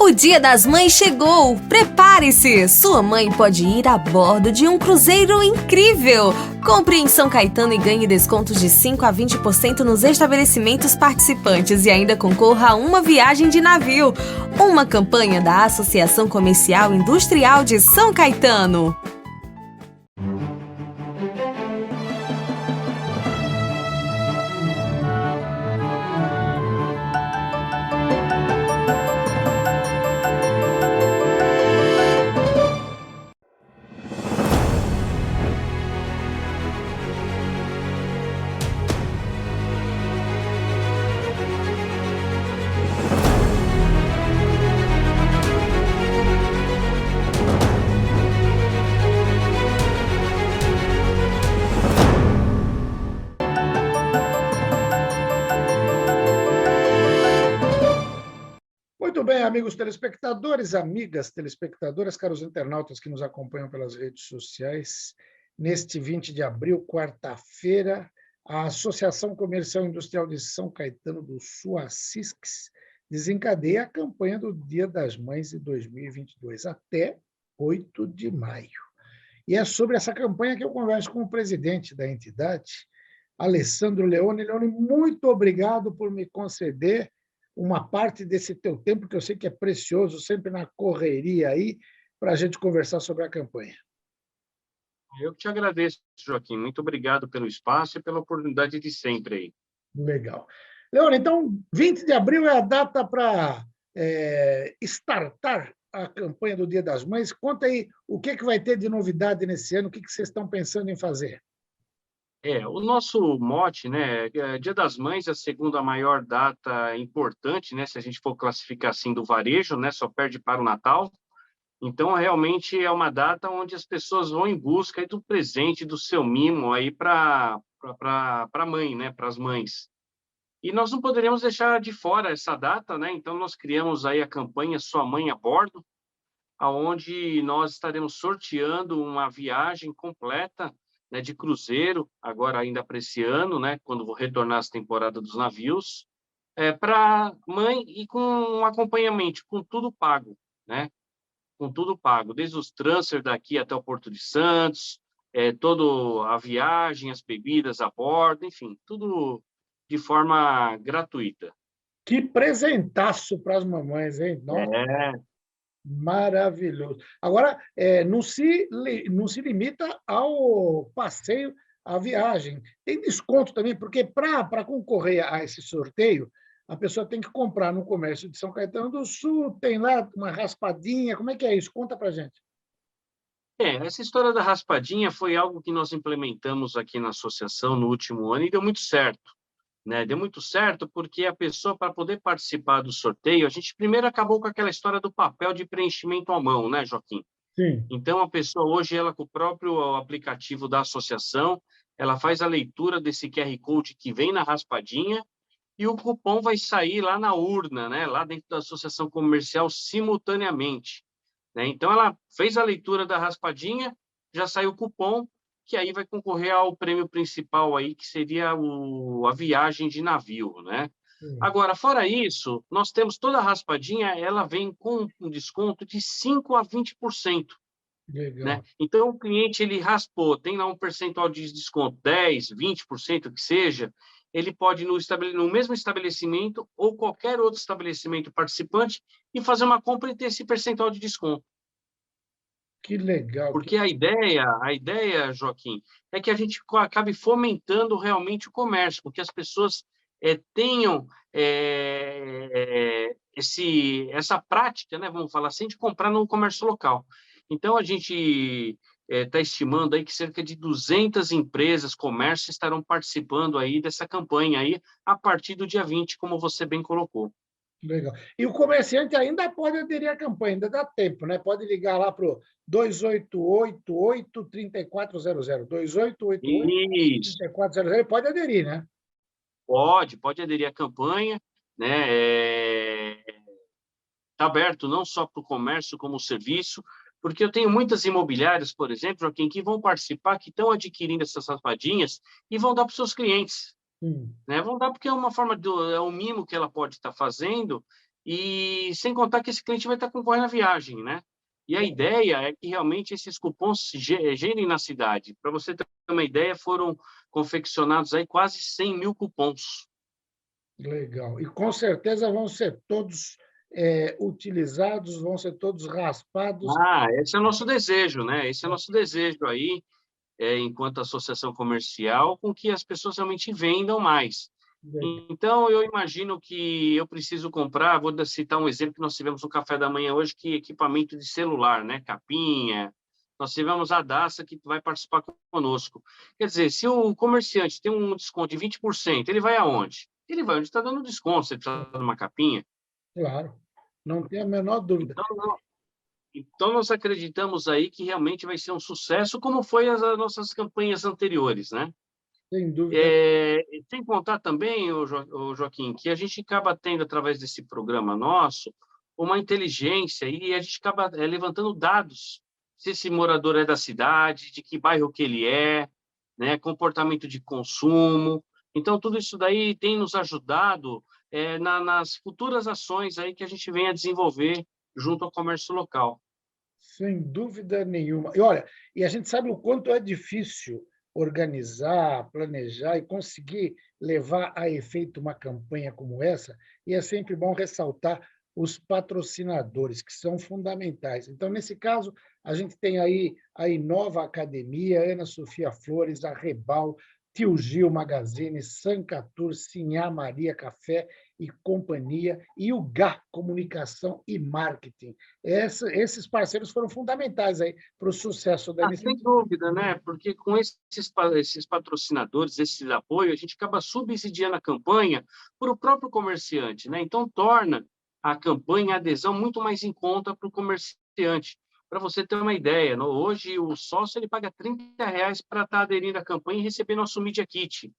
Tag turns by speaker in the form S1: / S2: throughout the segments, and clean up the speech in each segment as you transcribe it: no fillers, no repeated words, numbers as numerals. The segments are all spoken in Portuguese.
S1: O Dia das Mães chegou! Prepare-se! Sua mãe pode ir a bordo de um cruzeiro incrível! Compre em São Caetano e ganhe descontos de 5 a 20% nos estabelecimentos participantes e ainda concorra a uma viagem de navio. Uma campanha da Associação Comercial Industrial de São Caetano.
S2: Muito bem, amigos telespectadores, amigas telespectadoras, caros internautas que nos acompanham pelas redes sociais. Neste 20 de abril, quarta-feira, a Associação Comercial Industrial de São Caetano do Sul, a ACISCS, desencadeia a campanha do Dia das Mães de 2022, até 8 de maio. E é sobre essa campanha que eu converso com o presidente da entidade, Alessandro Leone. Leone, muito obrigado por me conceder uma parte desse teu tempo, que eu sei que é precioso, sempre na correria aí, para a gente conversar sobre a campanha.
S3: Eu que te agradeço, Joaquim. Muito obrigado pelo espaço e pela oportunidade de sempre aí.
S2: Legal. Leone, então, 20 de abril é a data para startar a campanha do Dia das Mães. Conta aí o que vai ter de novidade nesse ano, o que vocês estão pensando em fazer.
S3: O nosso mote, né, Dia das Mães é a segunda maior data importante, né, se a gente for classificar assim do varejo, né, só perde para o Natal. Então, realmente é uma data onde as pessoas vão em busca aí do presente, do seu mimo aí para a mãe, né, para as mães. E nós não poderíamos deixar de fora essa data, né? Então nós criamos aí a campanha Sua Mãe a Bordo, aonde nós estaremos sorteando uma viagem completa, né, de cruzeiro, agora ainda para esse ano, né, quando vou retornar às temporadas dos navios, para mãe e com um acompanhamento, com tudo pago, né? Com tudo pago, desde os transfer daqui até o Porto de Santos, toda a viagem, as bebidas a bordo, enfim, tudo de forma gratuita.
S2: Que presentaço para as mamães, hein? Nossa. Maravilhoso. Agora, não se limita ao passeio, à viagem. Tem desconto também, porque para concorrer a esse sorteio, a pessoa tem que comprar no comércio de São Caetano do Sul, tem lá uma raspadinha. Como é que é isso? Conta para a gente.
S3: Essa história da raspadinha foi algo que nós implementamos aqui na associação no último ano e deu muito certo, né? Deu muito certo porque a pessoa, para poder participar do sorteio, a gente primeiro acabou com aquela história do papel de preenchimento à mão, né, Joaquim?
S2: Sim.
S3: Então, a pessoa hoje, ela com o próprio aplicativo da associação, ela faz a leitura desse QR Code que vem na raspadinha e o cupom vai sair lá na urna, né? Lá dentro da associação comercial simultaneamente, né? Então, ela fez a leitura da raspadinha, já saiu o cupom, que aí vai concorrer ao prêmio principal aí, que seria a viagem de navio, né?
S2: Sim.
S3: Agora, fora isso, nós temos toda a raspadinha, ela vem com um desconto de 5 a 20%.
S2: Legal.
S3: Né? Então, o cliente ele raspou, tem lá um percentual de desconto, 10%, 20%, que seja, ele pode ir no mesmo estabelecimento ou qualquer outro estabelecimento participante e fazer uma compra e ter esse percentual de desconto.
S2: Que legal.
S3: Porque a ideia, Joaquim, é que a gente acabe fomentando realmente o comércio, porque as pessoas tenham essa prática, né, vamos falar assim, de comprar no comércio local. Então, a gente está estimando aí que cerca de 200 empresas, comércios, estarão participando aí dessa campanha aí a partir do dia 20, como você bem colocou.
S2: Legal. E o comerciante ainda pode aderir à campanha, ainda dá tempo, né? Pode ligar lá para o 2888-3400. 2888-3400. Pode aderir, né?
S3: Pode aderir à campanha, né? Está aberto não só para o comércio, como o serviço, porque eu tenho muitas imobiliárias, por exemplo, Joaquim, que vão participar, que estão adquirindo essas raspadinhas e vão dar para os seus clientes. Né? Vão dar porque é uma forma é um mimo que ela pode estar fazendo e sem contar que esse cliente vai estar concorrendo à viagem, né? E a ideia é que realmente esses cupons gerem na cidade. Para você ter uma ideia, foram confeccionados aí quase 100 mil cupons.
S2: Legal. E com certeza vão ser todos utilizados, vão ser todos raspados.
S3: Esse é o nosso desejo, né? Esse é o nosso desejo aí, enquanto associação comercial, com que as pessoas realmente vendam mais. Então, eu imagino que eu preciso comprar, vou citar um exemplo que nós tivemos no café da manhã hoje, que é equipamento de celular, né? Capinha. Nós tivemos a Daça, que vai participar conosco. Quer dizer, se o comerciante tem um desconto de 20%, ele vai aonde? Ele vai onde está dando desconto, se ele precisa de uma capinha.
S2: Claro, não tem a menor dúvida.
S3: Então, nós acreditamos aí que realmente vai ser um sucesso, como foi as nossas campanhas anteriores, né?
S2: Sem dúvida.
S3: Sem contar também, Joaquim, que a gente acaba tendo, através desse programa nosso, uma inteligência e a gente acaba levantando dados, se esse morador é da cidade, de que bairro que ele é, né, comportamento de consumo. Então, tudo isso daí tem nos ajudado nas futuras ações aí que a gente vem a desenvolver junto ao comércio local.
S2: Sem dúvida nenhuma. E olha, a gente sabe o quanto é difícil organizar, planejar e conseguir levar a efeito uma campanha como essa, e é sempre bom ressaltar os patrocinadores, que são fundamentais. Então, nesse caso, a gente tem aí a Inova Academia, Ana Sofia Flores, a Rebal, Tio Gil Magazine, Sancatur, Sinhá Maria Café e Companhia, e o GA Comunicação e Marketing. Esses parceiros foram fundamentais aí para o sucesso da iniciativa.
S3: Sem dúvida, né? Porque com esses patrocinadores, esse apoio, a gente acaba subsidiando a campanha para o próprio comerciante, né? Então, torna a campanha, a adesão muito mais em conta para o comerciante. Para você ter uma ideia, hoje o sócio ele paga R$30 para estar aderindo à campanha e receber nosso Media Kit,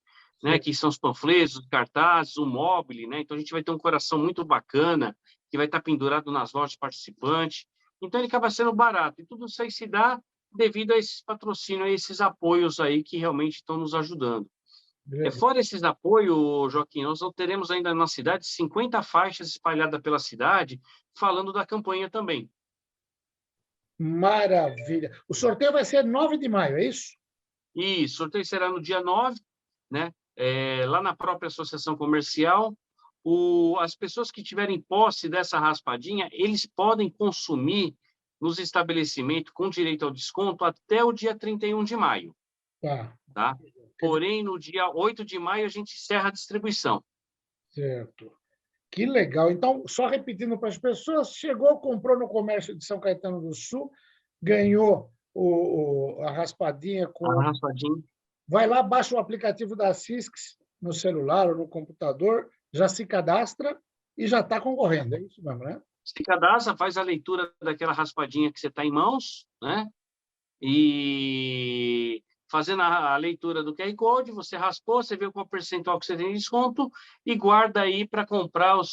S3: né? Que são os panfletos, os cartazes, o mobile, né? Então, a gente vai ter um coração muito bacana, que vai estar pendurado nas lojas participantes. Então, ele acaba sendo barato. E tudo isso aí se dá devido a esses patrocínios, a esses apoios aí que realmente estão nos ajudando. Fora esses apoios, Joaquim, nós teremos ainda na cidade 50 faixas espalhadas pela cidade falando da campanha também.
S2: Maravilha. O sorteio vai ser 9 de maio, é isso?
S3: Isso, o sorteio será no dia 9, né? Lá na própria associação comercial. As pessoas que tiverem posse dessa raspadinha, eles podem consumir nos estabelecimentos com direito ao desconto até o dia 31 de maio. Tá? Porém, no dia 8 de maio, a gente encerra a distribuição.
S2: Certo. Que legal. Então, só repetindo para as pessoas, chegou, comprou no comércio de São Caetano do Sul, ganhou a raspadinha.
S3: A raspadinha.
S2: Vai lá, baixa o aplicativo da Ciscs no celular ou no computador, já se cadastra e já está concorrendo. É isso mesmo, né?
S3: Se cadastra, faz a leitura daquela raspadinha que você está em mãos, né? E fazendo a leitura do QR Code, você raspou, você vê qual percentual que você tem de desconto e guarda aí para comprar os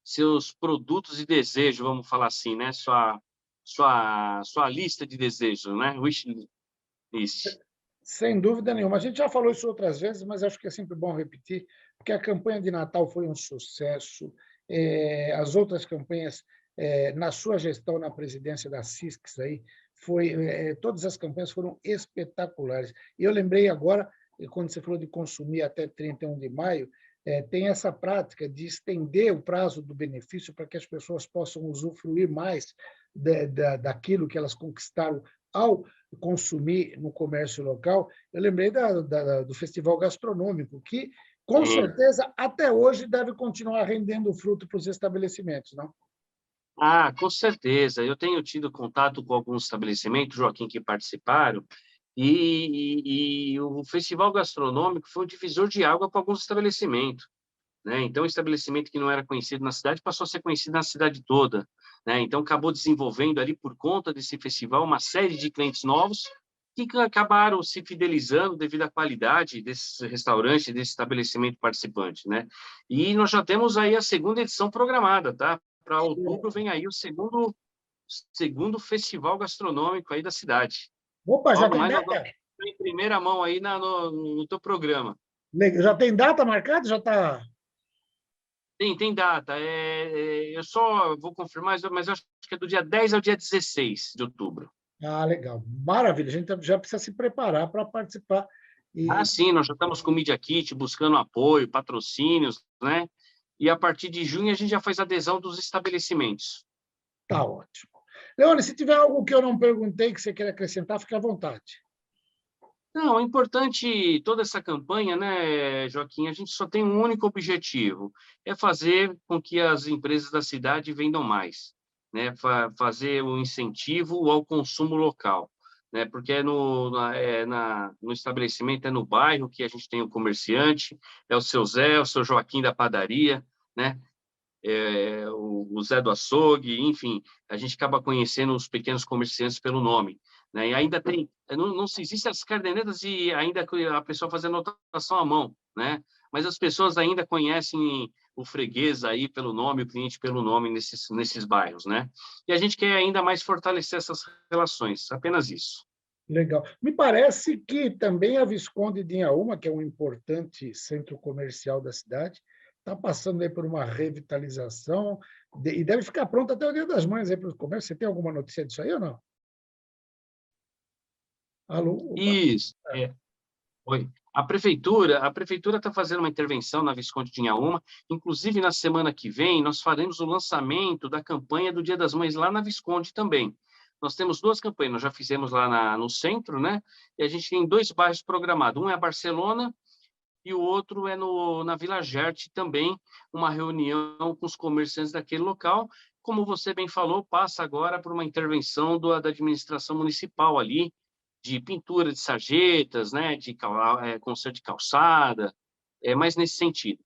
S3: seus produtos de desejo, vamos falar assim, né? Sua lista de desejos, né? Wish list.
S2: Sem dúvida nenhuma. A gente já falou isso outras vezes, mas acho que é sempre bom repetir, porque a campanha de Natal foi um sucesso. As outras campanhas, na sua gestão na presidência da Ciscs, aí, todas as campanhas foram espetaculares. E eu lembrei agora, quando você falou de consumir até 31 de maio, tem essa prática de estender o prazo do benefício para que as pessoas possam usufruir mais daquilo que elas conquistaram ao consumir no comércio local. Eu lembrei do Festival Gastronômico, que, com certeza, até hoje deve continuar rendendo fruto para os estabelecimentos, não?
S3: Com certeza. Eu tenho tido contato com alguns estabelecimentos, Joaquim, que participaram, e o Festival Gastronômico foi um divisor de água para alguns estabelecimentos, né? Então, um estabelecimento que não era conhecido na cidade passou a ser conhecido na cidade toda, né? Então, acabou desenvolvendo ali, por conta desse festival, uma série de clientes novos que acabaram se fidelizando devido à qualidade desses restaurantes, desse estabelecimento participante, né? E nós já temos aí a segunda edição programada, tá? Para outubro vem aí o segundo festival gastronômico aí da cidade.
S2: Opa, já tem data?
S3: Em primeira mão aí no teu programa.
S2: Já tem data marcada? Já está...
S3: Tem data. Eu só vou confirmar, mas eu acho que é do dia 10 ao dia 16 de outubro.
S2: Ah, legal. Maravilha. A gente já precisa se preparar para participar.
S3: Sim, nós já estamos com o Media Kit, buscando apoio, patrocínios, né? E a partir de junho a gente já faz adesão dos estabelecimentos.
S2: Tá ótimo. Leone, se tiver algo que eu não perguntei que você queira acrescentar, fique à vontade.
S3: Não, é importante toda essa campanha, né, Joaquim? A gente só tem um único objetivo, é fazer com que as empresas da cidade vendam mais, né? Fazer o incentivo ao consumo local, né? Porque no estabelecimento, é no bairro que a gente tem o comerciante, é o seu Zé, o seu Joaquim da padaria, né? O Zé do açougue, enfim, a gente acaba conhecendo os pequenos comerciantes pelo nome, né? E ainda tem, não se existem as cadernetas e ainda a pessoa fazendo anotação à mão, né? Mas as pessoas ainda conhecem o freguês aí pelo nome, o cliente pelo nome nesses bairros, né? E a gente quer ainda mais fortalecer essas relações, apenas isso.
S2: Legal. Me parece que também a Visconde de Inhaúma, que é um importante centro comercial da cidade, está passando aí por uma revitalização e deve ficar pronto até o Dia das Mães aí para o comércio. Você tem alguma notícia disso aí ou não? Alô?
S3: Isso. Oi. A prefeitura está fazendo uma intervenção na Visconde de Inhaúma. Inclusive, na semana que vem, nós faremos o lançamento da campanha do Dia das Mães lá na Visconde também. Nós temos 2 campanhas, nós já fizemos lá no centro, né? E a gente tem 2 bairros programados. Um é a Barcelona e o outro é na Vila Gerte também, uma reunião com os comerciantes daquele local. Como você bem falou, passa agora por uma intervenção da administração municipal ali, de pintura de sarjetas, né, de conserto de calçada, mais nesse sentido.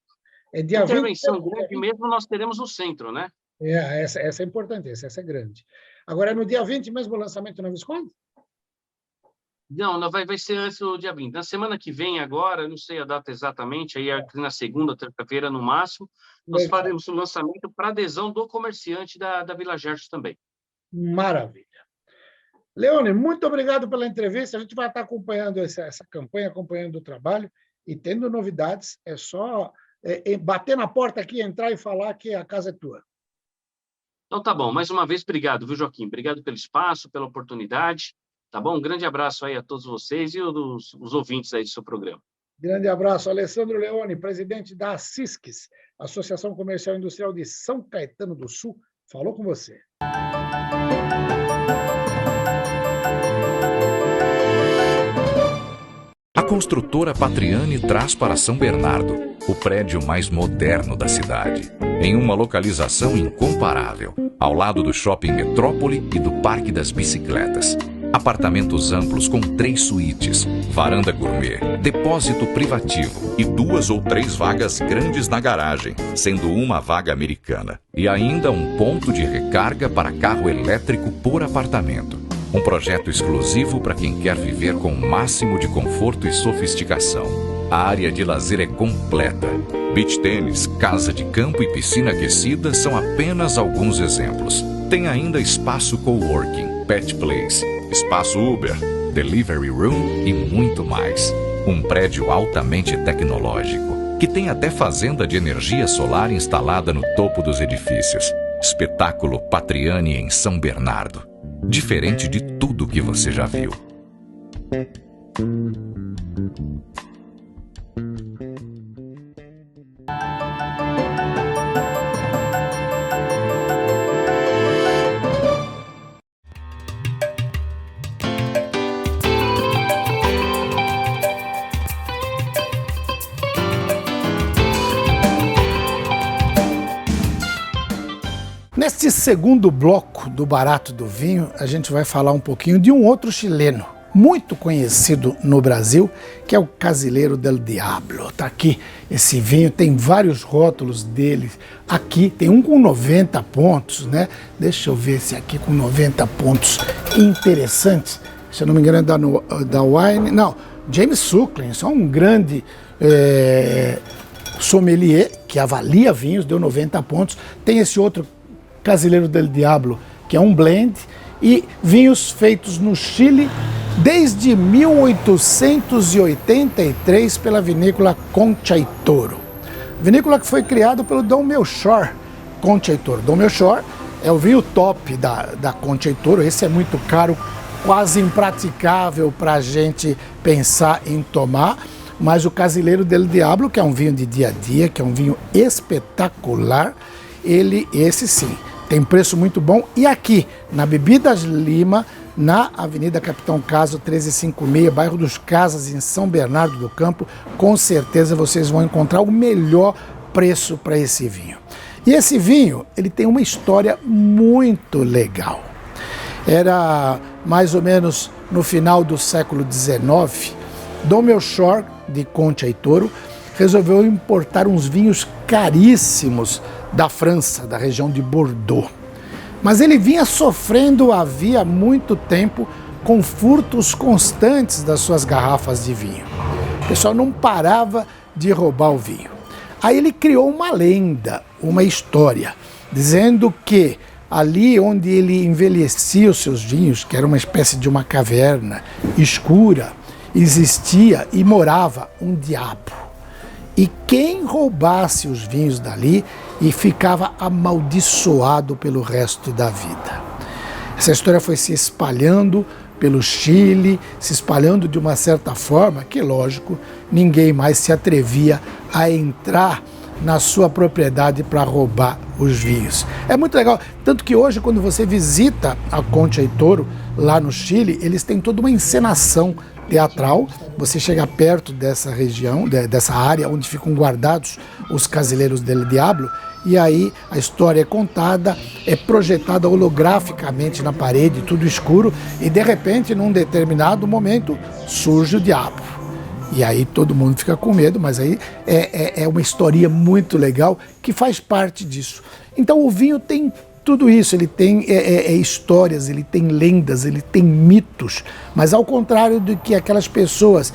S3: Intervenção grande mesmo nós teremos no centro, né?
S2: Essa é importante, essa é grande. Agora, é no dia 20 mesmo o lançamento na Visconde?
S3: Não, vai ser antes do dia 20. Na semana que vem, agora, eu não sei a data exatamente, aí na segunda, terça-feira, no máximo, nós faremos o lançamento para adesão do comerciante da Vila Gerte também.
S2: Maravilha. Leone, muito obrigado pela entrevista. A gente vai estar acompanhando essa campanha, acompanhando o trabalho, e tendo novidades, é só bater na porta aqui, entrar e falar que a casa é tua.
S3: Então tá bom. Mais uma vez, obrigado, viu, Joaquim? Obrigado pelo espaço, pela oportunidade. Tá bom? Um grande abraço aí a todos vocês e os ouvintes aí do seu programa.
S2: Grande abraço. Alessandro Leone, presidente da ASISCS, Associação Comercial e Industrial de São Caetano do Sul, falou com você.
S4: A construtora Patriani traz para São Bernardo o prédio mais moderno da cidade, em uma localização incomparável, ao lado do Shopping Metrópole e do Parque das Bicicletas. Apartamentos amplos com 3 suítes, varanda gourmet, depósito privativo e 2 ou 3 vagas grandes na garagem, sendo uma vaga americana. E ainda um ponto de recarga para carro elétrico por apartamento. Um projeto exclusivo para quem quer viver com o máximo de conforto e sofisticação. A área de lazer é completa. Beach tênis, casa de campo e piscina aquecida são apenas alguns exemplos. Tem ainda espaço coworking, pet place, espaço Uber, delivery room e muito mais. Um prédio altamente tecnológico, que tem até fazenda de energia solar instalada no topo dos edifícios. Espetáculo Patriani em São Bernardo. Diferente de tudo que você já viu.
S2: Neste segundo bloco do Barato do Vinho, a gente vai falar um pouquinho de um outro chileno, muito conhecido no Brasil, que é o Casileiro del Diablo. Tá aqui, esse vinho tem vários rótulos dele. Aqui tem um com 90 pontos, né? Deixa eu ver esse aqui com 90 pontos interessantes. Se eu não me engano é da Wine. Não, James Suckling, só um grande sommelier que avalia vinhos, deu 90 pontos. Tem esse outro Casileiro del Diablo, que é um blend, e vinhos feitos no Chile desde 1883 pela vinícola Concha y Toro. Vinícola que foi criada pelo Dom Melchor Conte Heitor. Dom Melchor é o vinho top da Conte Heitor. Esse é muito caro, quase impraticável para a gente pensar em tomar. Mas o Casileiro del Diablo, que é um vinho de dia a dia, que é um vinho espetacular, esse sim, tem preço muito bom. E aqui, na Bebidas Lima, na Avenida Capitão Caso 1356, bairro dos Casas, em São Bernardo do Campo, com certeza vocês vão encontrar o melhor preço para esse vinho. E esse vinho, ele tem uma história muito legal. Era mais ou menos no final do século XIX, Dom Melchor de Conte Heitor resolveu importar uns vinhos caríssimos da França, da região de Bordeaux. Mas ele vinha sofrendo havia muito tempo com furtos constantes das suas garrafas de vinho. O pessoal não parava de roubar o vinho. Aí ele criou uma lenda, uma história, dizendo que ali onde ele envelhecia os seus vinhos, que era uma espécie de uma caverna escura, existia e morava um diabo. E quem roubasse os vinhos dali e ficava amaldiçoado pelo resto da vida. Essa história foi se espalhando pelo Chile, se espalhando de uma certa forma que, lógico, ninguém mais se atrevia a entrar na sua propriedade para roubar os vinhos. É muito legal, tanto que hoje, quando você visita a Conte Heitor, lá no Chile, eles têm toda uma encenação teatral. Você chega perto dessa região, dessa área onde ficam guardados os Casileiros del Diablo, e aí a história é contada, é projetada holograficamente na parede, tudo escuro, e de repente, num determinado momento, surge o diabo. E aí todo mundo fica com medo, mas aí é uma historinha muito legal que faz parte disso. Então o vinho tem tudo isso, ele tem histórias, ele tem lendas, ele tem mitos, mas ao contrário do que aquelas pessoas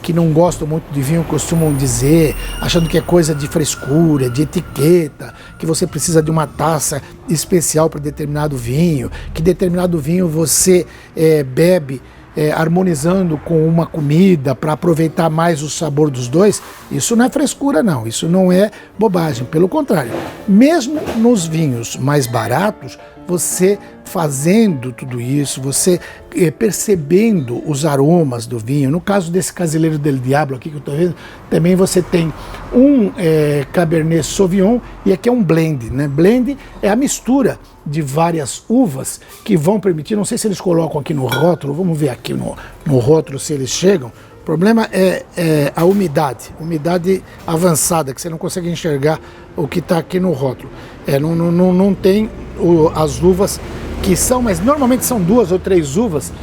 S2: que não gostam muito de vinho costumam dizer, achando que é coisa de frescura, de etiqueta, que você precisa de uma taça especial para determinado vinho, que determinado vinho você bebe harmonizando com uma comida para aproveitar mais o sabor dos dois, isso não é frescura não, isso não é bobagem, pelo contrário, mesmo nos vinhos mais baratos, você fazendo tudo isso, você percebendo os aromas do vinho, no caso desse Casileiro del Diablo aqui que eu estou vendo, também você tem um Cabernet Sauvignon e aqui é um blend, né? Blend é a mistura de várias uvas que vão permitir, não sei se eles colocam aqui no rótulo, vamos ver aqui no rótulo se eles chegam. O problema é a umidade avançada, que você não consegue enxergar o que está aqui no rótulo. Não tem as uvas que são, mas normalmente são 2 ou 3 uvas.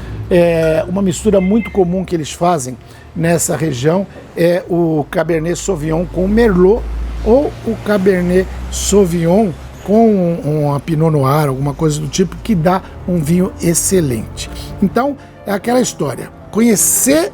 S2: Uma mistura muito comum que eles fazem nessa região é o Cabernet Sauvignon com Merlot ou o Cabernet Sauvignon com uma Pinot Noir, alguma coisa do tipo, que dá um vinho excelente. Então, é aquela história, conhecer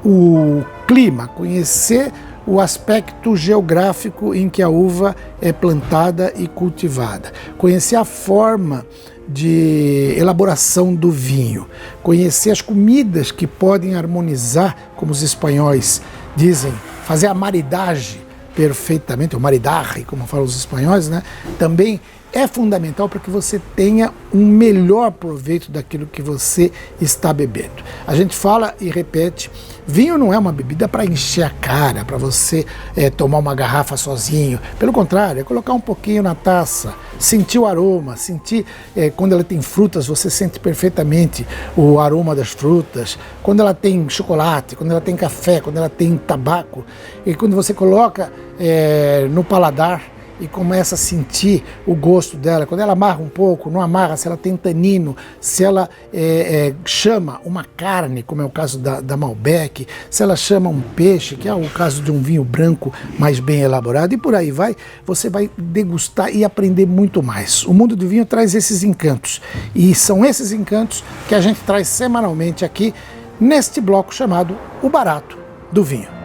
S2: o clima, conhecer o aspecto geográfico em que a uva é plantada e cultivada, conhecer a forma de elaboração do vinho, conhecer as comidas que podem harmonizar, como os espanhóis dizem, fazer a maridagem perfeitamente, o maridaje, como falam os espanhóis, né? Também é fundamental para que você tenha um melhor proveito daquilo que você está bebendo. A gente fala e repete, vinho não é uma bebida para encher a cara, para você tomar uma garrafa sozinho. Pelo contrário, é colocar um pouquinho na taça, sentir o aroma, sentir quando ela tem frutas, você sente perfeitamente o aroma das frutas. Quando ela tem chocolate, quando ela tem café, quando ela tem tabaco, e quando você coloca no paladar, e começa a sentir o gosto dela, quando ela amarra um pouco, não amarra, se ela tem tanino, se ela chama uma carne, como é o caso da Malbec, se ela chama um peixe, que é o caso de um vinho branco mais bem elaborado, e por aí vai, você vai degustar e aprender muito mais. O mundo do vinho traz esses encantos, e são esses encantos que a gente traz semanalmente aqui, neste bloco chamado O Barato do Vinho.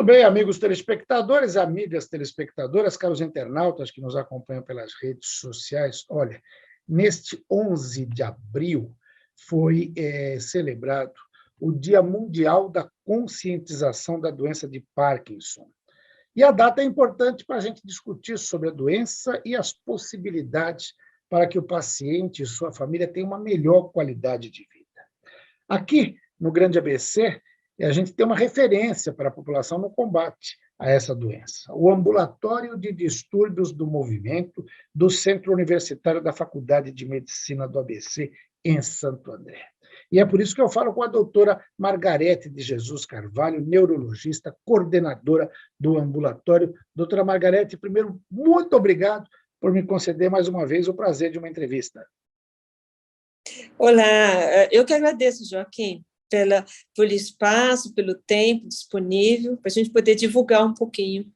S2: Muito bem, amigos telespectadores, amigas telespectadoras, caros internautas que nos acompanham pelas redes sociais. Olha, neste 11 de abril foi celebrado o Dia Mundial da Conscientização da Doença de Parkinson. E a data é importante para a gente discutir sobre a doença e as possibilidades para que o paciente e sua família tenham uma melhor qualidade de vida. Aqui, no Grande ABC, a gente tem uma referência para a população no combate a essa doença. O Ambulatório de Distúrbios do Movimento do Centro Universitário da Faculdade de Medicina do ABC, em Santo André. E é por isso que eu falo com a doutora Margarete de Jesus Carvalho, neurologista, coordenadora do ambulatório. Doutora Margarete, primeiro, muito obrigado por me conceder mais uma vez o prazer de uma entrevista.
S5: Olá, eu que agradeço, Joaquim, pelo espaço, pelo tempo disponível, para a gente poder divulgar um pouquinho.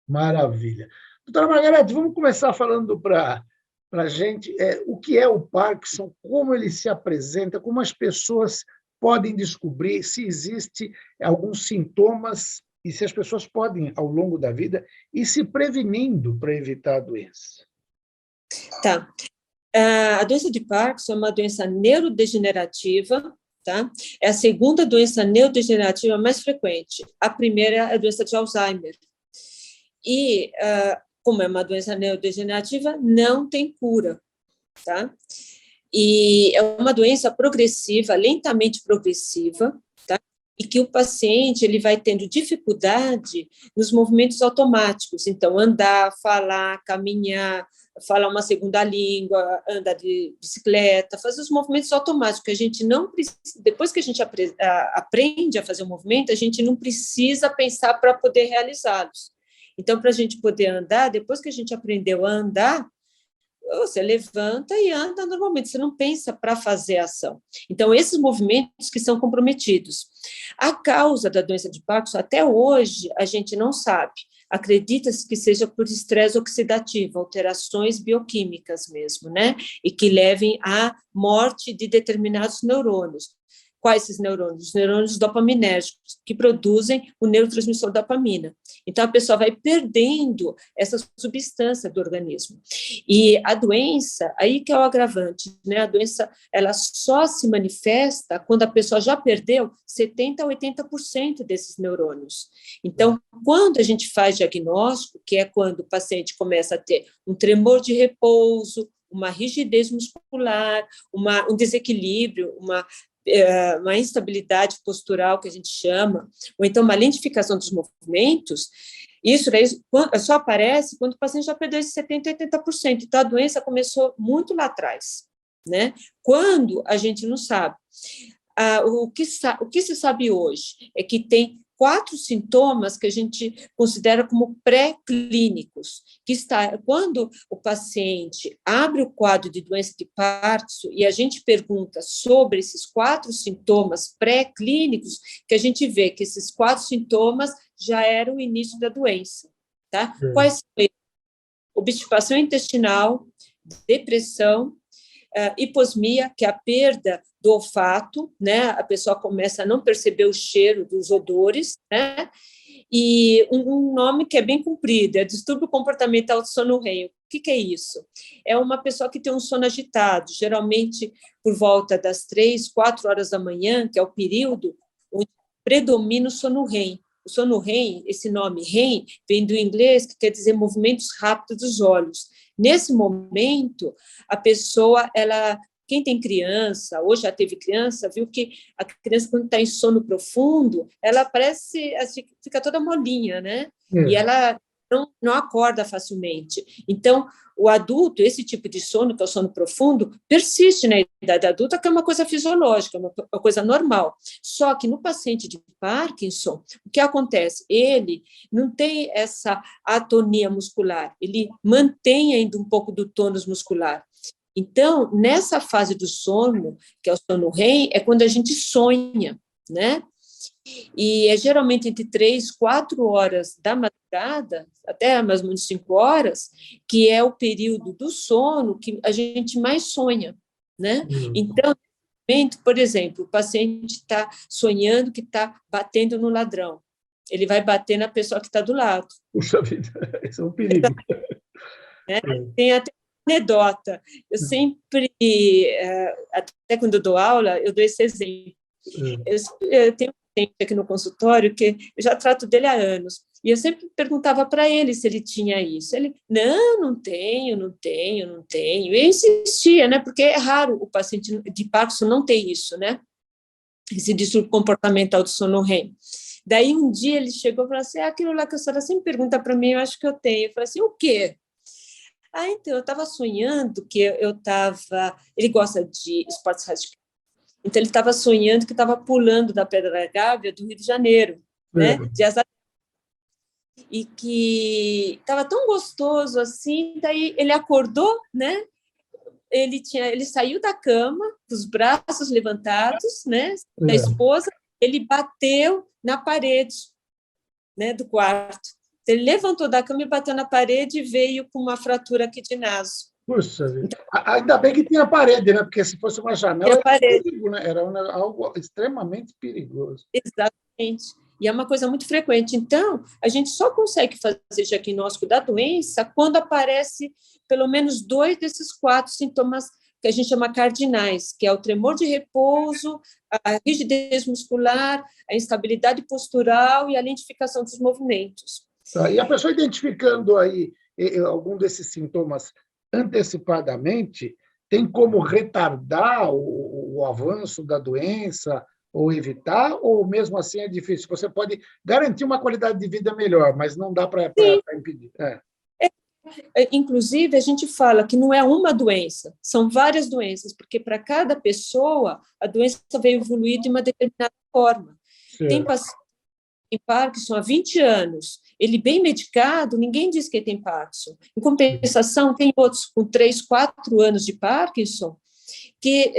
S2: Maravilha. Doutora Margarete, vamos começar falando para a gente o que é o Parkinson, como ele se apresenta, como as pessoas podem descobrir se existe alguns sintomas e se as pessoas podem, ao longo da vida, ir se prevenindo para evitar a doença.
S5: Tá. A doença de Parkinson é uma doença neurodegenerativa, tá? É a segunda doença neurodegenerativa mais frequente. A primeira é a doença de Alzheimer. E, como é uma doença neurodegenerativa, não tem cura, tá? E é uma doença progressiva, lentamente progressiva, tá? E que o paciente ele vai tendo dificuldade nos movimentos automáticos, então andar, falar, caminhar, falar uma segunda língua, andar de bicicleta, fazer os movimentos automáticos, que a gente não precisa, depois que a gente aprende a fazer o movimento, a gente não precisa pensar para poder realizá-los. Então, para a gente poder andar, depois que a gente aprendeu a andar, você levanta e anda normalmente, você não pensa para fazer a ação. Então, esses movimentos que são comprometidos. A causa da doença de Parkinson, até hoje, a gente não sabe. Acredita-se que seja por estresse oxidativo, alterações bioquímicas mesmo, né? E que levem à morte de determinados neurônios. Quais esses neurônios? Os neurônios dopaminérgicos, que produzem o neurotransmissor dopamina. Então, a pessoa vai perdendo essa substância do organismo. E a doença, aí que é o agravante, né? A doença, ela só se manifesta quando a pessoa já perdeu 70% a 80% desses neurônios. Então, quando a gente faz diagnóstico, que é quando o paciente começa a ter um tremor de repouso, uma rigidez muscular, um desequilíbrio, uma instabilidade postural, que a gente chama, ou então uma lentificação dos movimentos, isso daí só aparece quando o paciente já perdeu esses 70%, 80%. Então, a doença começou muito lá atrás, né? Quando a gente não sabe. O que se sabe hoje é que tem 4 sintomas que a gente considera como pré-clínicos, que está quando o paciente abre o quadro de doença de Parkinson e a gente pergunta sobre esses 4 sintomas pré-clínicos, que a gente vê que esses 4 sintomas já eram o início da doença, tá? Quais são eles? Obstipação intestinal, depressão, hiposmia, que é a perda do olfato, né? A pessoa começa a não perceber o cheiro dos odores, né? E um nome que é bem comprido, é distúrbio comportamental do sono REM. O que é isso? É uma pessoa que tem um sono agitado, geralmente por volta das 3, 4 horas da manhã, que é o período onde predomina o sono REM. O sono REM, esse nome REM, vem do inglês, que quer dizer movimentos rápidos dos olhos. Nesse momento, a pessoa, quem tem criança, ou já teve criança, viu que a criança, quando está em sono profundo, ela fica toda molinha, né? E ela não acorda facilmente. Então, o adulto, esse tipo de sono, que é o sono profundo, persiste na idade adulta, que é uma coisa fisiológica, uma coisa normal. Só que no paciente de Parkinson, o que acontece? Ele não tem essa atonia muscular, ele mantém ainda um pouco do tônus muscular. Então, nessa fase do sono, que é o sono REM, é quando a gente sonha, né? E é geralmente entre 3, 4 horas da madrugada, até mais ou menos 5 horas, que é o período do sono que a gente mais sonha, né? Então, por exemplo, o paciente está sonhando que está batendo no ladrão. ele vai bater na pessoa que está do lado.
S2: Puxa vida, isso é um perigo.
S5: Né? Tem até uma anedota. Eu sempre, até quando eu dou aula, eu dou esse exemplo. Eu tenho um paciente aqui no consultório que eu já trato dele há anos, e eu sempre perguntava para ele se ele tinha isso. Ele, não tenho. Eu insistia, né? Porque é raro o paciente de Parkinson não ter isso, né? Esse distúrbio comportamental do sono REM. Daí, um dia, ele chegou e falou assim, aquilo lá que a senhora sempre pergunta para mim, eu acho que eu tenho. Eu falei assim, o quê? Então, eu estava sonhando que eu estava... Ele gosta de esportes radicais. Então, ele estava sonhando que estava pulando da Pedra Gávea do Rio de Janeiro, né? De asa. E que estava tão gostoso assim, daí ele acordou, né? Ele saiu da cama, com os braços levantados, né? Da esposa, ele bateu na parede, né? Do quarto. Ele levantou da cama e bateu na parede e veio com uma fratura aqui de naso.
S2: Puxa vida. Ainda bem que tinha parede, né? Porque se fosse uma janela, era perigo, né? Era algo extremamente perigoso.
S5: Exatamente. E é uma coisa muito frequente. Então, a gente só consegue fazer diagnóstico da doença quando aparece pelo menos 2 desses 4 sintomas que a gente chama cardinais, que é o tremor de repouso, a rigidez muscular, a instabilidade postural e a lentificação dos movimentos.
S2: E a pessoa identificando aí algum desses sintomas antecipadamente, tem como retardar o avanço da doença ou evitar, ou mesmo assim é difícil? Você pode garantir uma qualidade de vida melhor, mas não dá para impedir.
S5: Inclusive, a gente fala que não é uma doença, são várias doenças, porque para cada pessoa a doença veio evoluir de uma determinada forma. Certo. Tem paciente que tem Parkinson há 20 anos, ele bem medicado, ninguém diz que ele tem Parkinson. Em compensação, tem outros com 3, 4 anos de Parkinson, que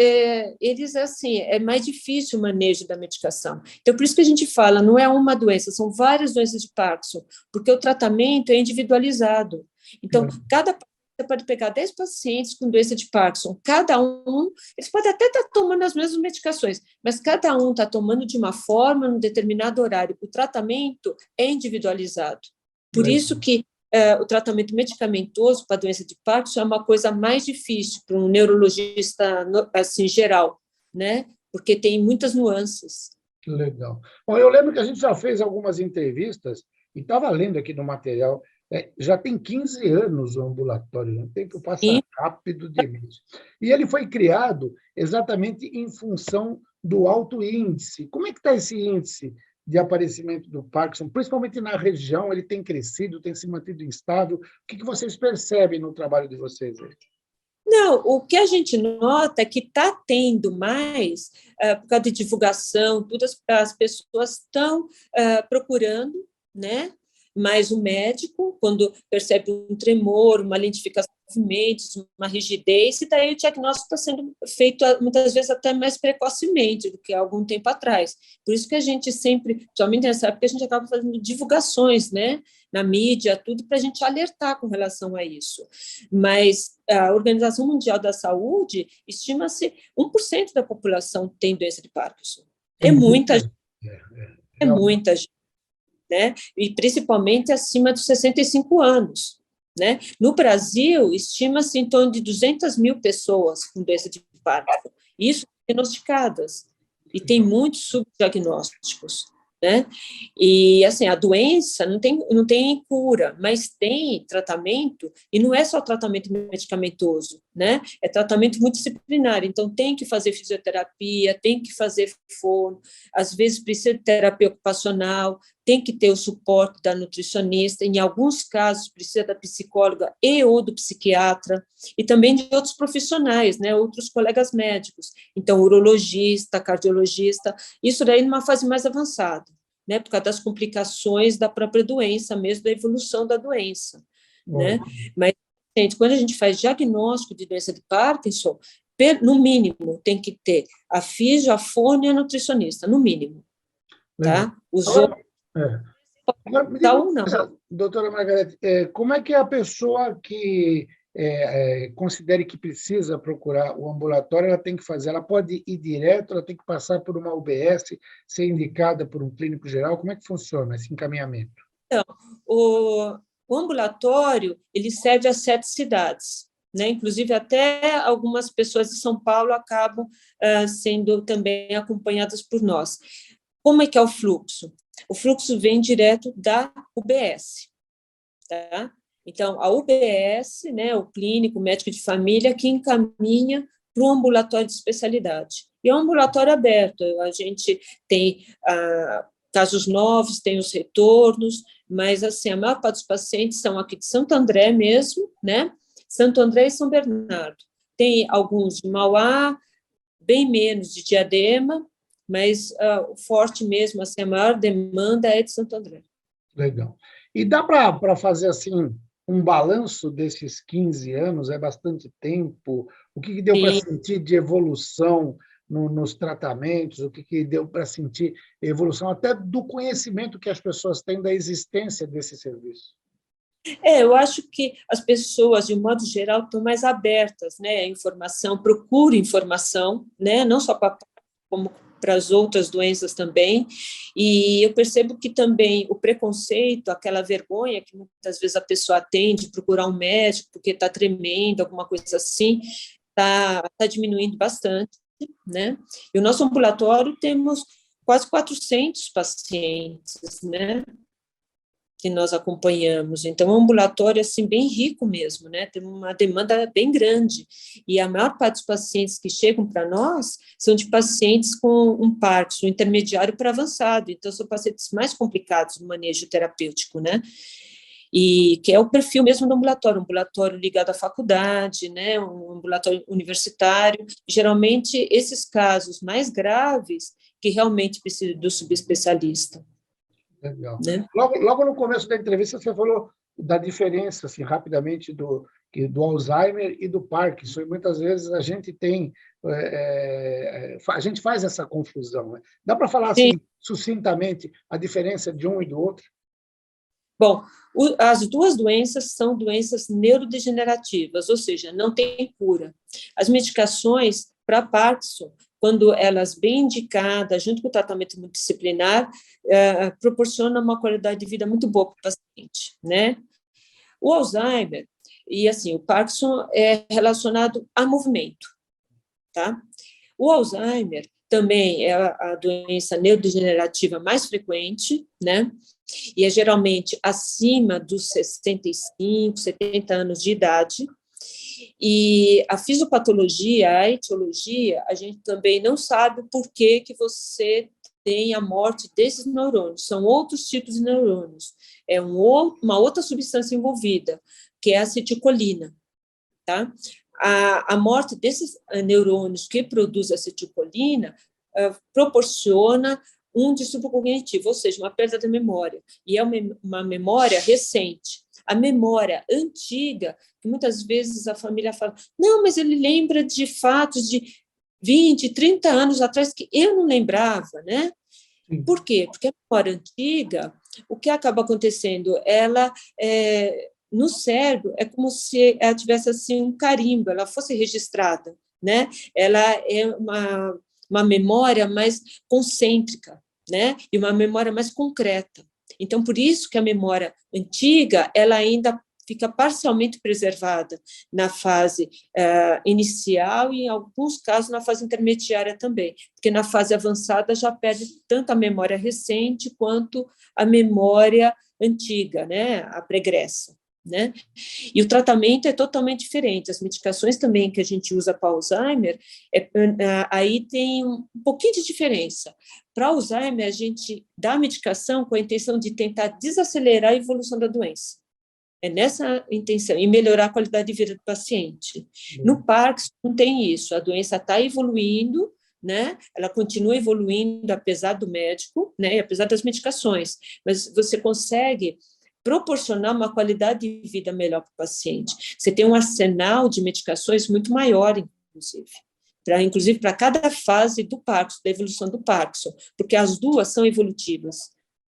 S5: eles, assim, é mais difícil o manejo da medicação. Então, por isso que a gente fala, não é uma doença, são várias doenças de Parkinson, porque o tratamento é individualizado. Então, cada paciente pode pegar 10 pacientes com doença de Parkinson, cada um, eles podem até estar tomando as mesmas medicações, mas cada um está tomando de uma forma, num determinado horário. O tratamento é individualizado. Por isso que o tratamento medicamentoso para a doença de Parkinson é uma coisa mais difícil para um neurologista, assim, geral, né? Porque tem muitas nuances.
S2: Legal. Bom, eu lembro que a gente já fez algumas entrevistas, e estava lendo aqui no material, já tem 15 anos o ambulatório, o tempo passa rápido demais. E ele foi criado exatamente em função do alto índice. Como é que está esse índice de aparecimento do Parkinson, principalmente na região? Ele tem crescido, tem se mantido instável? O que vocês percebem no trabalho de vocês aí?
S5: Não, o que a gente nota é que está tendo mais, por causa de divulgação, tudo, as pessoas estão procurando, né? Mas o médico, quando percebe um tremor, uma lentificação de movimentos, uma rigidez, e daí o diagnóstico está sendo feito, muitas vezes, até mais precocemente do que há algum tempo atrás. Por isso que a gente sempre, somente nessa época, a gente acaba fazendo divulgações, né, na mídia, tudo, para a gente alertar com relação a isso. Mas a Organização Mundial da Saúde estima-se 1% da população tem doença de Parkinson. É muita gente. É muita gente. Né? E principalmente acima dos 65 anos. Né? No Brasil, estima-se em torno de 200 mil pessoas com doença de Parkinson, isso diagnosticadas, e tem muitos subdiagnósticos. Né? E, assim, a doença não tem cura, mas tem tratamento, e não é só tratamento medicamentoso, né? É tratamento multidisciplinar, então tem que fazer fisioterapia, tem que fazer fono, às vezes precisa de terapia ocupacional, tem que ter o suporte da nutricionista, em alguns casos precisa da psicóloga e ou do psiquiatra, e também de outros profissionais, né, outros colegas médicos, então urologista, cardiologista, isso daí numa fase mais avançada, né, por causa das complicações da própria doença, mesmo da evolução da doença, né, mas, gente, quando a gente faz diagnóstico de doença de Parkinson, no mínimo tem que ter a fisio, a fono e a nutricionista, no mínimo, tá? Os outros
S2: Doutora Margarete, como é que é a pessoa que considere que precisa procurar o ambulatório, ela tem que fazer, ela pode ir direto, ela tem que passar por uma UBS, ser indicada por um clínico geral, como é que funciona esse encaminhamento?
S5: Então, o ambulatório, ele serve a 7 cidades, né? Inclusive, até algumas pessoas de São Paulo acabam sendo também acompanhadas por nós. Como é que é o fluxo? O fluxo vem direto da UBS, tá? Então, a UBS, né, o clínico, o médico de família, que encaminha para o ambulatório de especialidade. E é um ambulatório aberto, a gente tem casos novos, tem os retornos, mas, assim, a maior parte dos pacientes são aqui de Santo André mesmo, né? Santo André e São Bernardo. Tem alguns de Mauá, bem menos de Diadema, mas o forte mesmo, assim, a maior demanda é de Santo André.
S2: Legal. E dá para fazer, assim, um balanço desses 15 anos? É bastante tempo? O que deu para sentir de evolução nos tratamentos? O que deu para sentir evolução até do conhecimento que as pessoas têm da existência desse serviço?
S5: Eu acho que as pessoas, de um modo geral, estão mais abertas, né, à informação, procuram informação, né, não só como para as outras doenças também, e eu percebo que também o preconceito, aquela vergonha que muitas vezes a pessoa tem de procurar um médico porque está tremendo, alguma coisa assim, está diminuindo bastante, né? E o nosso ambulatório temos quase 400 pacientes, né, que nós acompanhamos. Então, é um ambulatório assim, bem rico mesmo, né? Tem uma demanda bem grande. E a maior parte dos pacientes que chegam para nós são de pacientes com um Parkinson intermediário para avançado. Então, são pacientes mais complicados no manejo terapêutico, né? E que é o perfil mesmo do ambulatório, um ambulatório ligado à faculdade, né? Um ambulatório universitário. Geralmente, esses casos mais graves que realmente precisam do subespecialista.
S2: Legal.
S5: Né?
S2: Logo no começo da entrevista, você falou da diferença, assim, rapidamente, do Alzheimer e do Parkinson, e muitas vezes a gente tem, a gente faz essa confusão. Né? Dá para falar, assim, sucintamente, a diferença de um e do outro?
S5: Bom, as duas doenças são doenças neurodegenerativas, ou seja, não tem cura. As medicações para Parkinson, quando elas bem indicadas, junto com o tratamento multidisciplinar, proporcionam uma qualidade de vida muito boa para o paciente, né? O Alzheimer e, assim, o Parkinson é relacionado a movimento, tá? O Alzheimer também é a doença neurodegenerativa mais frequente, né? E é geralmente acima dos 65, 70 anos de idade. E a fisiopatologia, a etiologia, a gente também não sabe por que você tem a morte desses neurônios. São outros tipos de neurônios. É uma outra substância envolvida, que é a acetilcolina, tá? A morte desses neurônios que produzem acetilcolina proporciona um distúrbio cognitivo, ou seja, uma perda da memória. E é uma memória recente. A memória antiga, que muitas vezes a família fala, não, mas ele lembra de fatos de 20, 30 anos atrás que eu não lembrava, né? Por quê? Porque a memória antiga, o que acaba acontecendo? Ela, no cérebro, é como se ela tivesse assim, um carimbo, ela fosse registrada, né? Ela é uma memória mais concêntrica, né? E uma memória mais concreta. Então, por isso que a memória antiga, ela ainda fica parcialmente preservada na fase inicial e, em alguns casos, na fase intermediária também, porque na fase avançada já perde tanto a memória recente quanto a memória antiga, né? A pregressa. Né? E o tratamento é totalmente diferente. As medicações também que a gente usa para Alzheimer, aí tem um pouquinho de diferença. Para Alzheimer, a gente dá a medicação com a intenção de tentar desacelerar a evolução da doença. É nessa intenção, e melhorar a qualidade de vida do paciente. No Parkinson, não tem isso. A doença está evoluindo, né? Ela continua evoluindo, apesar do médico, né? E apesar das medicações, mas você consegue proporcionar uma qualidade de vida melhor para o paciente. Você tem um arsenal de medicações muito maior, inclusive para cada fase do Parkinson, da evolução do Parkinson, porque as duas são evolutivas,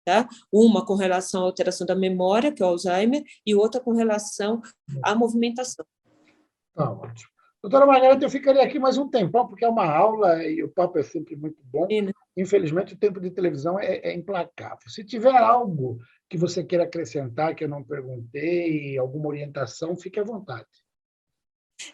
S5: tá? Uma com relação à alteração da memória, que é o Alzheimer, e outra com relação à movimentação.
S2: Tá ótimo. Doutora Margarete, eu ficaria aqui mais um tempão, porque é uma aula e o papo é sempre muito bom. Infelizmente, o tempo de televisão é implacável. Se tiver algo que você queira acrescentar, que eu não perguntei, alguma orientação, fique à vontade.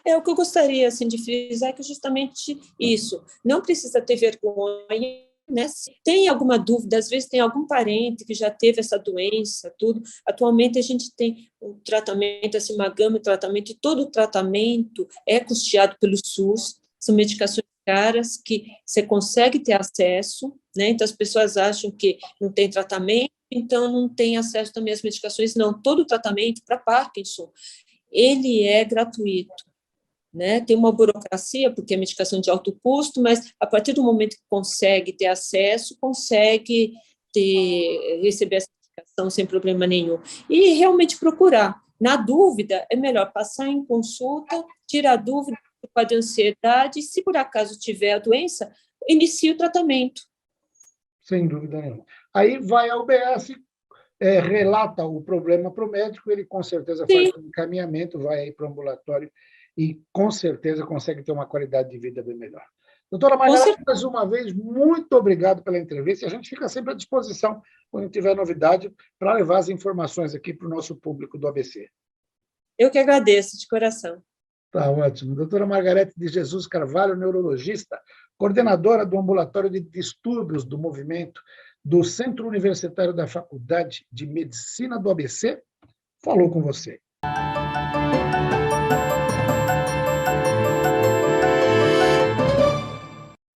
S5: O que eu gostaria assim, de frisar é que justamente isso, não precisa ter vergonha, né? Se tem alguma dúvida, às vezes tem algum parente que já teve essa doença, tudo. Atualmente a gente tem um tratamento, assim, uma gama de tratamento, e todo o tratamento é custeado pelo SUS, são medicações caras que você consegue ter acesso, né? Então as pessoas acham que não tem tratamento, então não tem acesso também às medicações, não. Todo o tratamento para Parkinson, ele é gratuito. Né? Tem uma burocracia, porque é medicação de alto custo, mas a partir do momento que consegue ter acesso, consegue receber essa medicação sem problema nenhum. E realmente procurar. Na dúvida, é melhor passar em consulta, tirar dúvida do quadro de ansiedade, e se por acaso tiver a doença, inicie o tratamento.
S2: Sem dúvida nenhuma. Aí vai ao UBS, relata o problema para o médico, ele com certeza faz um encaminhamento, vai aí para o ambulatório e, com certeza, consegue ter uma qualidade de vida bem melhor. Doutora Margarete, mais uma vez, muito obrigado pela entrevista. A gente fica sempre à disposição, quando tiver novidade, para levar as informações aqui para o nosso público do ABC.
S5: Eu que agradeço, de coração.
S2: Tá ótimo. Doutora Margarete de Jesus Carvalho, neurologista, coordenadora do Ambulatório de Distúrbios do Movimento do Centro Universitário da Faculdade de Medicina do ABC, falou com você.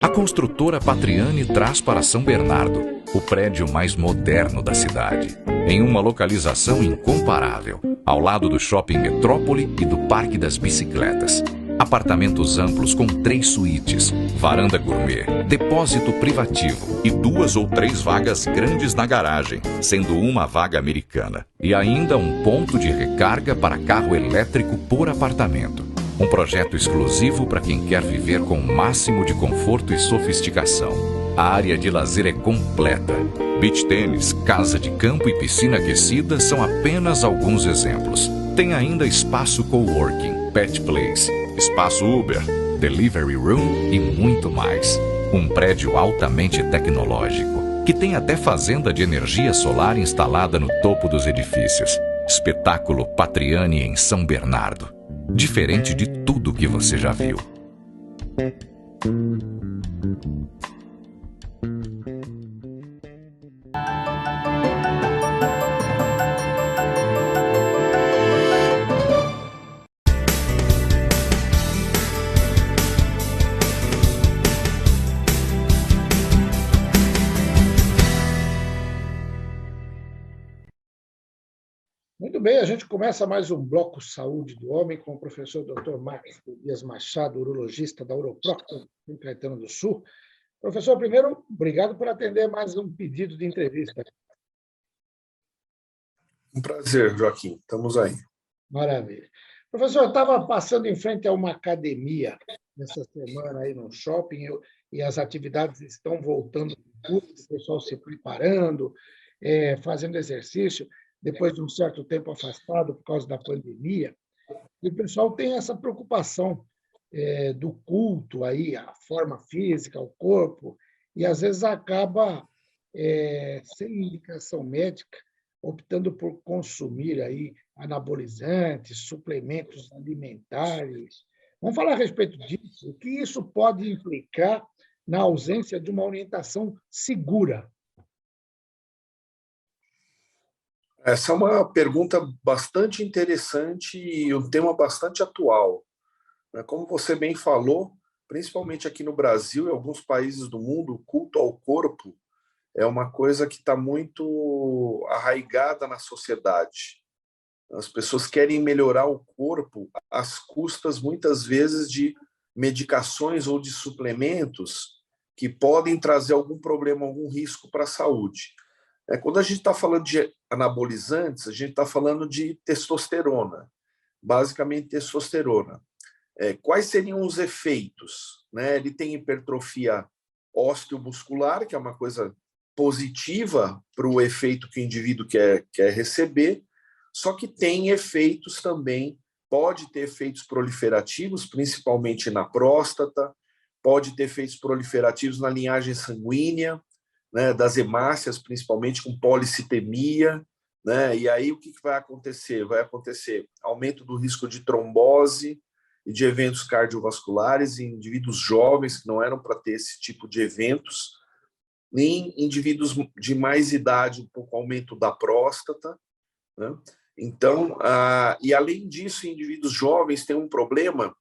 S4: A construtora Patriani traz para São Bernardo o prédio mais moderno da cidade, em uma localização incomparável, ao lado do Shopping Metrópole e do Parque das Bicicletas. Apartamentos amplos com 3 suítes, varanda gourmet, depósito privativo e 2 ou 3 vagas grandes na garagem, sendo uma vaga americana. E ainda um ponto de recarga para carro elétrico por apartamento. Um projeto exclusivo para quem quer viver com o máximo de conforto e sofisticação. A área de lazer é completa. Beach tênis, casa de campo e piscina aquecida são apenas alguns exemplos. Tem ainda espaço coworking, pet place, espaço Uber, delivery room e muito mais. Um prédio altamente tecnológico, que tem até fazenda de energia solar instalada no topo dos edifícios. Espetáculo Patriani em São Bernardo. Diferente de tudo que você já viu.
S2: Muito bem, a gente começa mais um Bloco Saúde do Homem com o professor Dr. Marcos Dias Machado, urologista da Uroproctor, em Caetano do Sul. Professor, primeiro, obrigado por atender mais um pedido de entrevista.
S6: Um prazer, Joaquim. Estamos aí.
S2: Maravilha. Professor, eu estava passando em frente a uma academia nessa semana aí no shopping e as atividades estão voltando, o pessoal se preparando, fazendo exercício, depois de um certo tempo afastado por causa da pandemia, e o pessoal tem essa preocupação do culto, aí, a forma física, o corpo, e às vezes acaba, sem indicação médica, optando por consumir aí anabolizantes, suplementos alimentares. Vamos falar a respeito disso, o que isso pode implicar na ausência de uma orientação segura.
S6: Essa é uma pergunta bastante interessante e um tema bastante atual. Como você bem falou, principalmente aqui no Brasil e alguns países do mundo, o culto ao corpo é uma coisa que está muito arraigada na sociedade. As pessoas querem melhorar o corpo às custas, muitas vezes, de medicações ou de suplementos que podem trazer algum problema, algum risco para a saúde. Quando a gente está falando de anabolizantes, a gente está falando de testosterona, basicamente testosterona. Quais seriam os efeitos? Ele tem hipertrofia osteomuscular, que é uma coisa positiva para o efeito que o indivíduo quer receber, só que tem efeitos também, pode ter efeitos proliferativos, principalmente na próstata, pode ter efeitos proliferativos na linhagem sanguínea, né, das hemácias, principalmente com policitemia, né? E aí o que vai acontecer? Vai acontecer aumento do risco de trombose e de eventos cardiovasculares em indivíduos jovens que não eram para ter esse tipo de eventos, nem indivíduos de mais idade, um pouco aumento da próstata, né? Então, e além disso, indivíduos jovens têm um problema,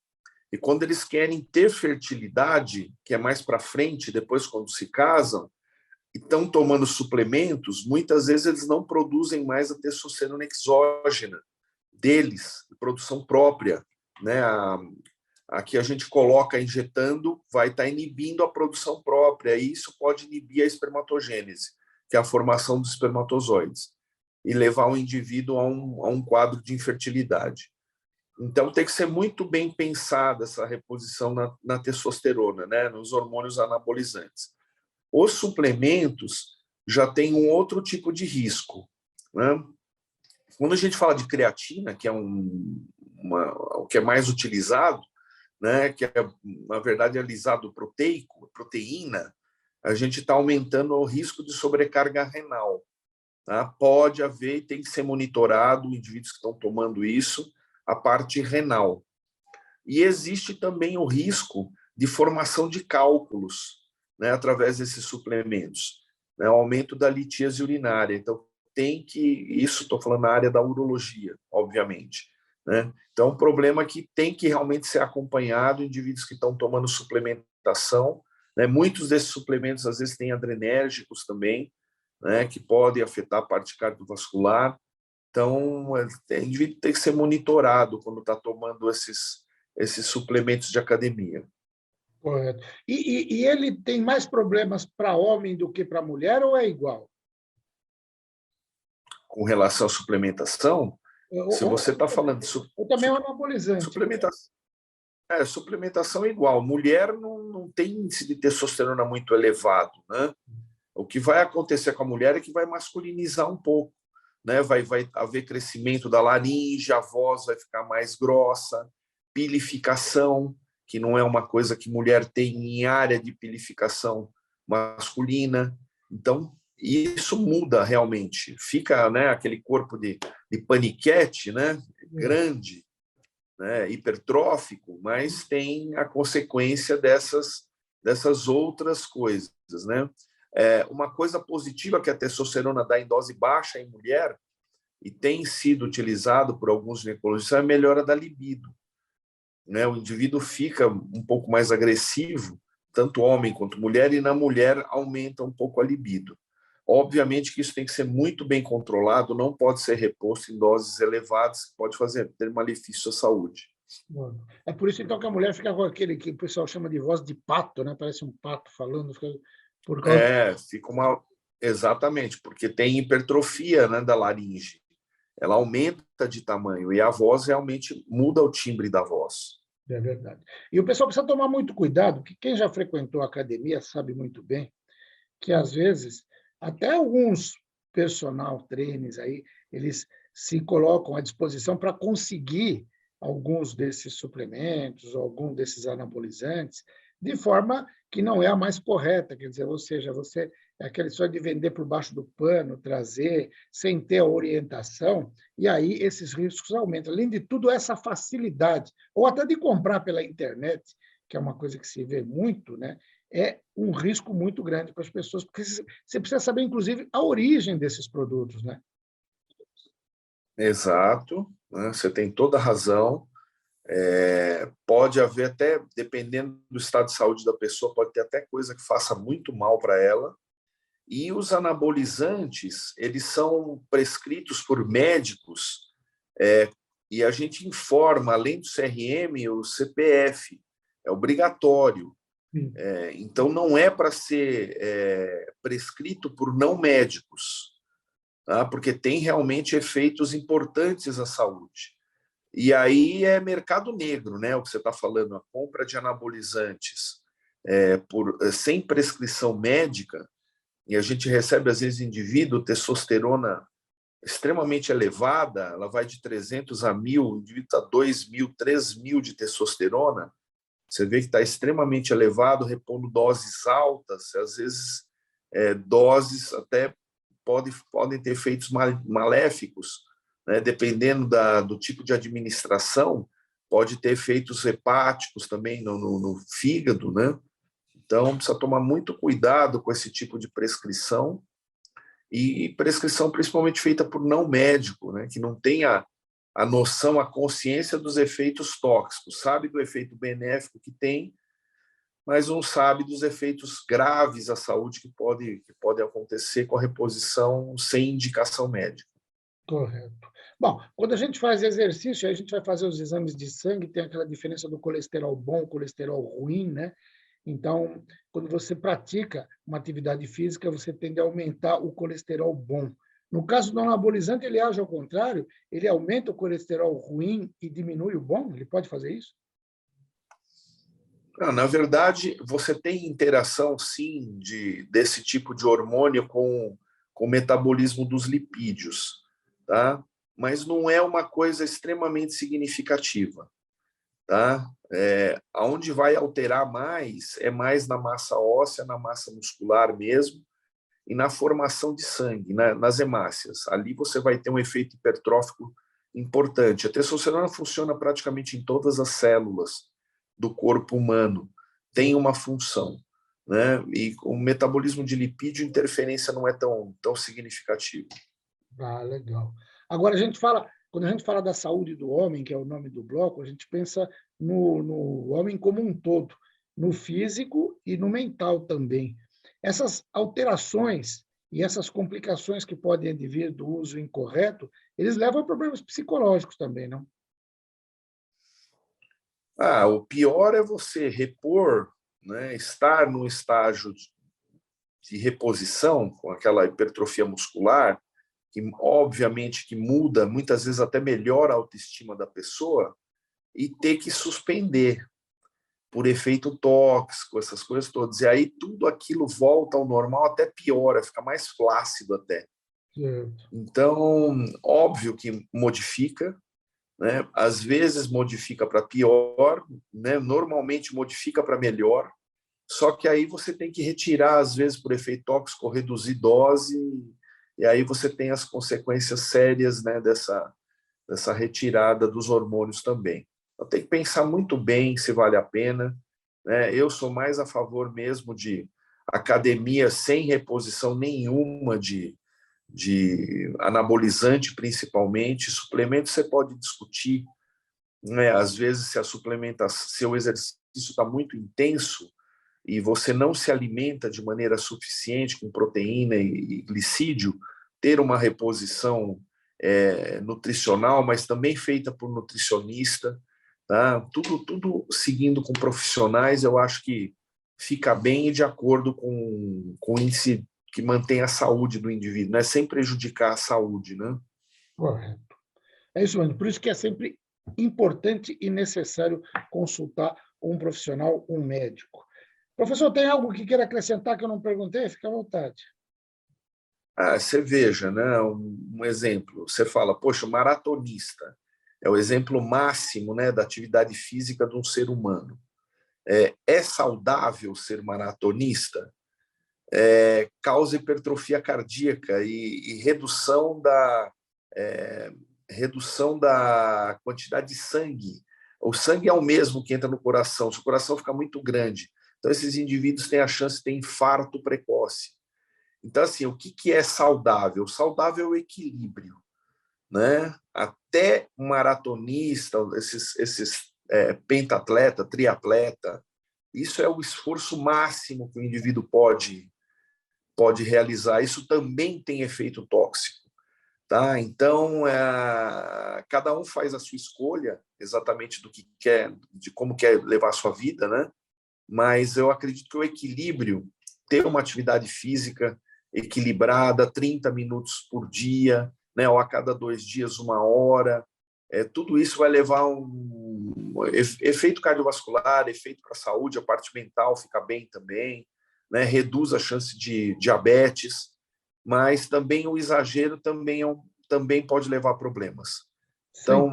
S6: e quando eles querem ter fertilidade, que é mais para frente, depois quando se casam, e estão tomando suplementos, muitas vezes eles não produzem mais a testosterona exógena deles, produção própria, né? A que a gente coloca injetando vai estar inibindo a produção própria, e isso pode inibir a espermatogênese, que é a formação dos espermatozoides, e levar o indivíduo a um quadro de infertilidade. Então, tem que ser muito bem pensada essa reposição na testosterona, né? Nos hormônios anabolizantes. Os suplementos já têm um outro tipo de risco, né? Quando a gente fala de creatina, que é o que é mais utilizado, né, que é, na verdade, é lisado proteico, proteína, a gente está aumentando o risco de sobrecarga renal. Tá? Pode haver, tem que ser monitorado, indivíduos que estão tomando isso, a parte renal. E existe também o risco de formação de cálculos, né, através desses suplementos, né, o aumento da litíase urinária. Então, isso estou falando na área da urologia, obviamente, né? Então, um problema que tem que realmente ser acompanhado, indivíduos que estão tomando suplementação, né? Muitos desses suplementos, às vezes, têm adrenérgicos também, né, que podem afetar a parte cardiovascular. Então, o indivíduo tem que ser monitorado quando está tomando esses suplementos de academia.
S2: Correto. E ele tem mais problemas para homem do que para mulher, ou é igual?
S6: Com relação à suplementação, se você está falando de
S2: ou também é um anabolizante.
S6: Suplementação é igual. Mulher não tem índice de testosterona muito elevado, né? O que vai acontecer com a mulher é que vai masculinizar um pouco, né? Vai haver crescimento da laringe, a voz vai ficar mais grossa, pilificação, que não é uma coisa que mulher tem em área de pilificação masculina. Então, isso muda realmente. Fica, né, aquele corpo de paniquete, né, grande, né, hipertrófico, mas tem a consequência dessas outras coisas, né? Uma coisa positiva que a testosterona dá em dose baixa em mulher, e tem sido utilizado por alguns ginecologistas, é a melhora da libido, né? O indivíduo fica um pouco mais agressivo, tanto homem quanto mulher, e na mulher aumenta um pouco a libido. Obviamente que isso tem que ser muito bem controlado, não pode ser reposto em doses elevadas, que pode ter malefício à saúde.
S2: É por isso, então, que a mulher fica com aquele que o pessoal chama de voz de pato, né? Parece um pato falando. Por causa...
S6: fica exatamente, porque tem hipertrofia, né, da laringe. Ela aumenta de tamanho e a voz realmente muda o timbre da voz.
S2: É verdade. E o pessoal precisa tomar muito cuidado, porque quem já frequentou a academia sabe muito bem que, às vezes, até alguns personal trainers aí, eles se colocam à disposição para conseguir alguns desses suplementos, algum desses anabolizantes, de forma que não é a mais correta, quer dizer, ou seja, você é aquela história de vender por baixo do pano, trazer, sem ter a orientação, e aí esses riscos aumentam. Além de tudo, essa facilidade, ou até de comprar pela internet, que é uma coisa que se vê muito, né? É um risco muito grande para as pessoas, porque você precisa saber, inclusive, a origem desses produtos, né?
S6: Exato, né? Você tem toda a razão. Pode haver até, dependendo do estado de saúde da pessoa, pode ter até coisa que faça muito mal para ela. E os anabolizantes, eles são prescritos por médicos, e a gente informa, além do CRM, o CPF, é obrigatório. Então, não é para ser prescrito por não médicos, tá? Porque tem realmente efeitos importantes à saúde. E aí é mercado negro, né? O que você está falando, a compra de anabolizantes sem prescrição médica, e a gente recebe, às vezes, indivíduo testosterona extremamente elevada, ela vai de 300 a 1.000, o indivíduo está 2.000, 3.000 de testosterona, você vê que está extremamente elevado, repondo doses altas, às vezes doses até podem ter efeitos maléficos, né? Dependendo do tipo de administração, pode ter efeitos hepáticos também no fígado, né? Então, precisa tomar muito cuidado com esse tipo de prescrição, e prescrição principalmente feita por não médico, né? Que não tem a noção, a consciência dos efeitos tóxicos, sabe do efeito benéfico que tem, mas não sabe dos efeitos graves à saúde que pode acontecer com a reposição sem indicação médica.
S2: Correto. Bom, quando a gente faz exercício, a gente vai fazer os exames de sangue, tem aquela diferença do colesterol bom, colesterol ruim, né? Então, quando você pratica uma atividade física, você tende a aumentar o colesterol bom. No caso do anabolizante, ele age ao contrário, ele aumenta o colesterol ruim e diminui o bom? Ele pode fazer isso?
S6: Na verdade, você tem interação, sim, desse tipo de hormônio com o metabolismo dos lipídios, tá? Mas não é uma coisa extremamente significativa, tá? Onde vai alterar mais é mais na massa óssea, na massa muscular mesmo, e na formação de sangue, nas hemácias. Ali você vai ter um efeito hipertrófico importante. A testosterona funciona praticamente em todas as células do corpo humano, tem uma função, né? E o metabolismo de lipídio, interferência não é tão significativa.
S2: Ah, legal. Agora, quando a gente fala da saúde do homem, que é o nome do bloco, a gente pensa no homem como um todo, no físico e no mental também. Essas alterações e essas complicações que podem advir do uso incorreto, eles levam a problemas psicológicos também, não?
S6: O pior é você repor, né, estar num estágio de reposição com aquela hipertrofia muscular, que obviamente que muda, muitas vezes até melhora a autoestima da pessoa, e ter que suspender por efeito tóxico, essas coisas todas. E aí tudo aquilo volta ao normal, até piora, fica mais flácido até. Então, óbvio que modifica, né? Às vezes modifica para pior, né? Normalmente modifica para melhor, só que aí você tem que retirar, às vezes por efeito tóxico, reduzir dose, e aí você tem as consequências sérias, né, dessa retirada dos hormônios também. Então tem que pensar muito bem se vale a pena, né? Eu sou mais a favor mesmo de academia sem reposição nenhuma de anabolizante, principalmente. Suplemento você pode discutir, né? Às vezes, se a suplementação, se o exercício está muito intenso e você não se alimenta de maneira suficiente com proteína e glicídio, ter uma reposição nutricional, mas também feita por nutricionista, tá? Tudo seguindo com profissionais, eu acho que fica bem e de acordo com o índice que mantém a saúde do indivíduo, né? Sem prejudicar a saúde, né?
S2: Correto. É isso mesmo. Por isso que é sempre importante e necessário consultar um profissional, um médico. Professor, tem algo que queira acrescentar que eu não perguntei? Fique à vontade.
S6: Você veja, né? Um exemplo. Você fala, poxa, maratonista é o exemplo máximo, né, da atividade física de um ser humano. É saudável ser maratonista? Causa hipertrofia cardíaca e redução da quantidade de sangue. O sangue é o mesmo que entra no coração, se o coração fica muito grande. Então, esses indivíduos têm a chance de ter infarto precoce. Então, assim, o que é saudável? Saudável é o equilíbrio, né? Até um maratonista, esses pentatleta, triatleta, isso é o esforço máximo que o indivíduo pode realizar. Isso também tem efeito tóxico, tá? Então, cada um faz a sua escolha exatamente do que quer, de como quer levar a sua vida, né? Mas eu acredito que o equilíbrio, ter uma atividade física equilibrada, 30 minutos por dia, né? Ou a cada 2 dias, 1 hora, tudo isso vai levar um efeito cardiovascular, efeito para a saúde, a parte mental fica bem também, né? Reduz a chance de diabetes, mas também o exagero também também pode levar a problemas. Então,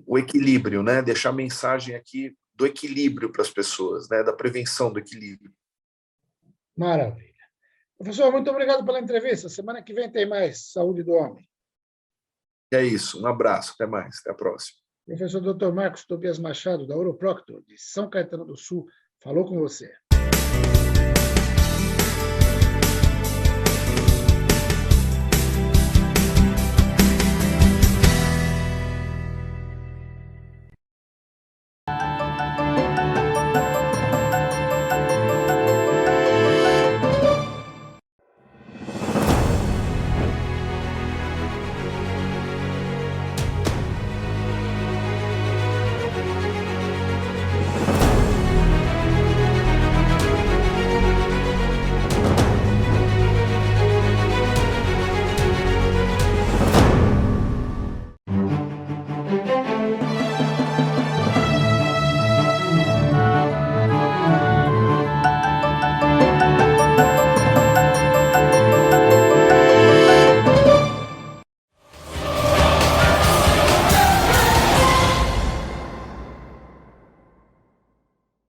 S6: o equilíbrio, né? Deixar a mensagem aqui do equilíbrio para as pessoas, né? Da prevenção do equilíbrio.
S2: Maravilha. Professor, muito obrigado pela entrevista. Semana que vem tem mais Saúde do Homem.
S6: É isso. Um abraço. Até mais. Até a próxima.
S2: Professor Dr. Marcos Tobias Machado, da Uroproctor, de São Caetano do Sul, falou com você.